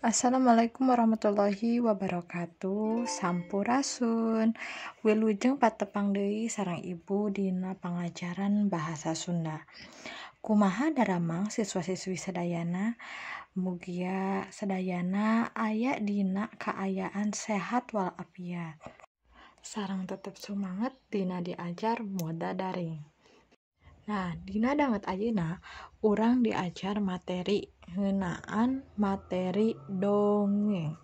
Assalamualaikum warahmatullahi wabarakatuh. Sampurasun. Wilujeng patepang deui sareng ibu dina pangajaran bahasa Sunda. Kumaha daramang siswa-siswi sadayana? Mugia sadayana aya dina kaayaan sehat walafiat. Sareng tetep semangat dina diajar moda daring. Nah, dina danget ayeuna urang diajar materi ngeunaan materi dongeng.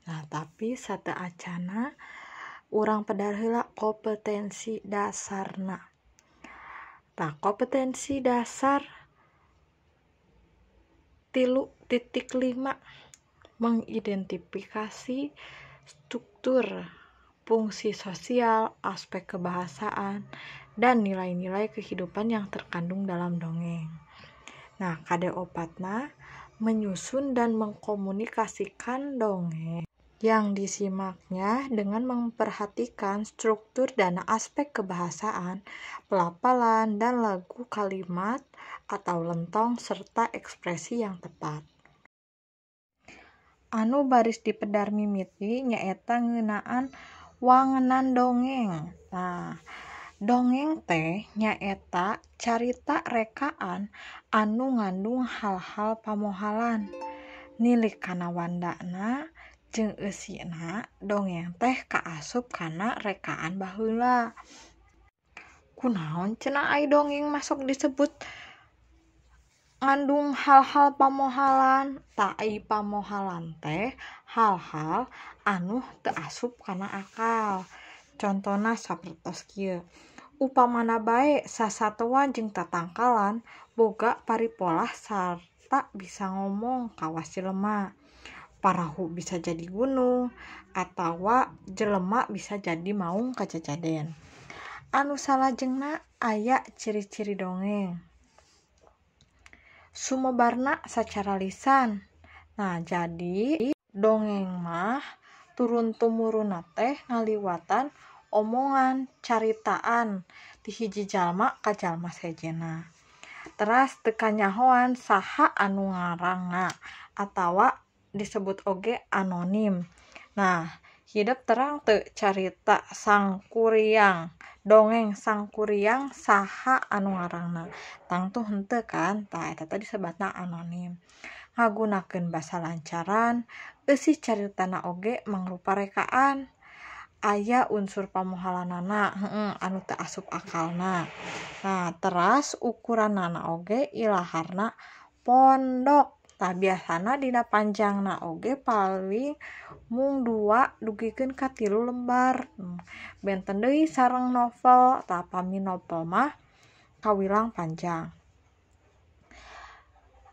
Nah, tapi sateacana urang pedar heula kompetensi dasarna. Tah, kompetensi dasar 3.5 mengidentifikasi struktur, fungsi sosial, aspek kebahasaan, dan nilai-nilai kehidupan yang terkandung dalam dongeng. Nah, kadeopatna menyusun dan mengkomunikasikan dongeng yang disimaknya dengan memperhatikan struktur dan aspek kebahasaan, pelafalan, dan lagu kalimat atau lentong serta ekspresi yang tepat. Anu baris dipedar mimiti nyaeta ngeunaan wangenan dongeng. Nah, dongeng teh nyaeta carita rekaan anu ngandung hal-hal pamohalan. Nilik kana wandana jeung eusina dongeng teh kaasup kana rekaan baheula. Kunaon cenah ai dongeng masok disebut ngandung hal-hal pamohalan? Tah ai pamohalan teh hal-hal anu teu asup kana akal. Contona sapertos kieu. Upamana bae sasatoa jeung tatangkalan boga paripolah sarta bisa ngomong kawas jelema. Parahu bisa jadi gunung atawa jelema bisa jadi maung kajajaden. Anu salajengna aya ciri-ciri dongeng. Sumebarna sacara lisan. Nah, jadi dongeng mah turun-tumurunna teh ngaliwatan omongan, caritaan ti hiji jalma ka jalma sejena. Teras teu kanyahoan saha anu ngarangna atawa disebut oge anonim. Nah, hideuk terang teu carita sangkuriang, dongeng sangkuriang saha anu ngarangna. Tangtu henteu kan? Tah eta teh disebatna anonim. Ngagunakeun basa lancaran, eusi caritana oge mangrupa rekaan. Aya unsur pamohalanana, anu teu asup akalna. Nah, teras ukuranana oge ilaharna pondok. Tah, biasana dina panjangna oge paling mung 2 dugikeun ka 3 lembar. Benten deui sareng novel, tah pami novel mah kawilang panjang.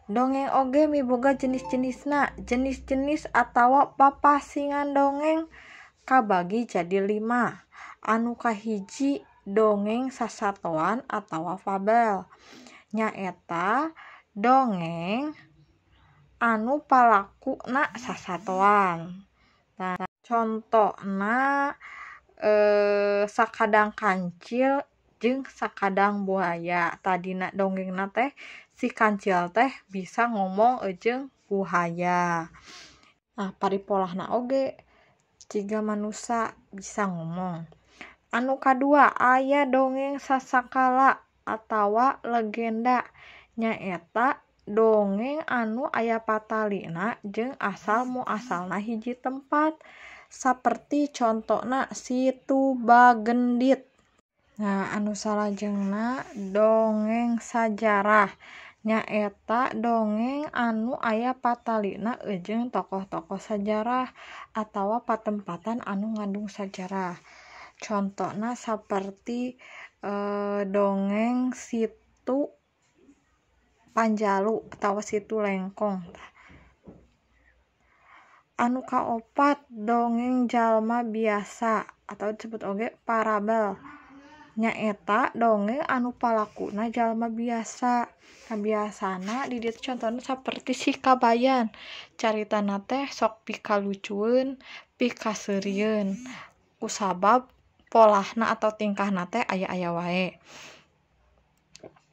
Dongeng oge miboga jenis-jenisna. Jenis-jenis atawa papasingan dongeng kabagi jadi 5. Anu kahiji dongeng sasatoan atawa fabel. Nyaeta dongeng anu palakuna sasatoan. Nah, contona sakadang kancil jeung sakadang buaya. Tadina dongengna teh si kancil teh bisa ngomong jeung buaya. Nah, paripolahna oge ciga manusa bisa ngomong. Anu kadua aya dongeng sasakala atawa legenda. Nyaeta dongeng anu aya patalina jeung asal muasalna hiji tempat. Saperti contona Si Tubagendit. Nah, anu salajengna dongeng sajarah. Nyaeta dongeng anu aya patalina jeung tokoh-tokoh sajarah atawa patempatan anu ngandung sajarah. Contona saperti dongeng Situ Panjalu atawa Situ Lengkong. Anu kaopat dongeng jalma biasa atau disebut oge parabel. Nyaeta dongeng anu palakuna jalma biasa. Nah, biasana di dieu contona saperti Si Kabayan. Caritana teh sok pikalucueun, pikaseurieun. Kusabab polahna atau tingkahna teh aya-aya wae.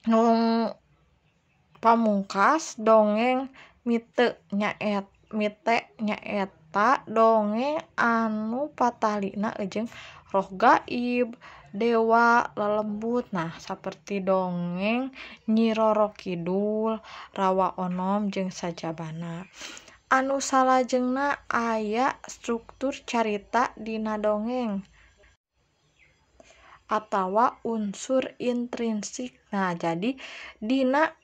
Nu pamungkas dongeng Miteu nyaeta mite nyaeta dongeng anu patalina jeung roh gaib, dewa, lelembut. Nah, saperti dongeng Nyi Roro Kidul, Rawa Onom jeung Sajabana. Anu salajengna aya struktur carita dina dongeng atawa unsur intrinsik. Nah, jadi dina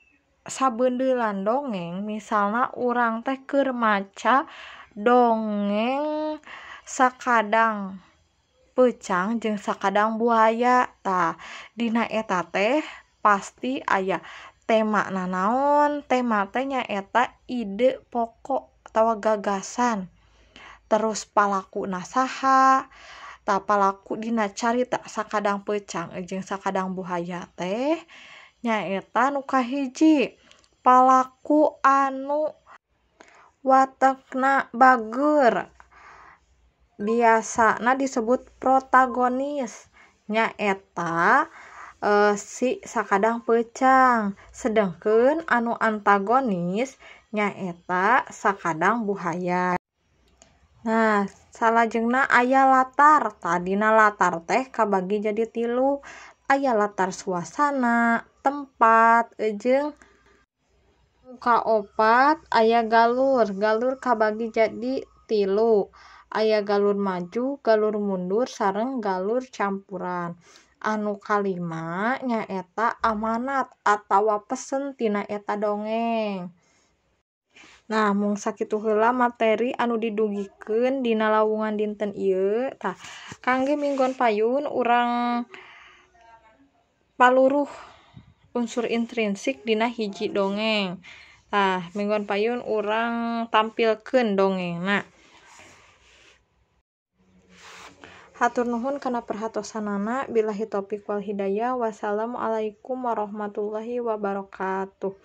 sabeundelan dongeng misalna urang teh keur maca dongeng Sakadang Peucang jeung Sakadang Buaya. Tah, dina eta teh pasti aya tema nanaon. Tema teh nyaeta ide pokok atawa gagasan. Terus palakuna saha. Tah, palaku dina carita Sakadang Peucang jeung Sakadang Buaya teh nyaeta nu kahiji palaku anu watekna bager, biasana disebut protagonis, nyaeta si Sakadang Peucang. Sedengkeun anu antagonis nyaeta Sakadang Buaya. Nah, salajengna aya latar. Tah, dina latar teh kabagi jadi 3. Aya latar suasana, tempat, jeung kaopat aya galur. Galur kabagi jadi 3. Aya galur maju, galur mundur, sareng galur campuran. Anu kalima nyaeta amanat atawa pesen tina eta dongeng. Nah, mung sakitu heula materi anu didugikeun dina lawungan dinten ieu. Tah, kangge minggon payun urang paluruh unsur intrinsik dina hiji dongeng. Tah, minggon payun urang tampilkeun dongengna. Hatur nuhun kana perhatosanana. Billahi taufiq wal hidayah. Wassalamualaikum warahmatullahi wabarakatuh.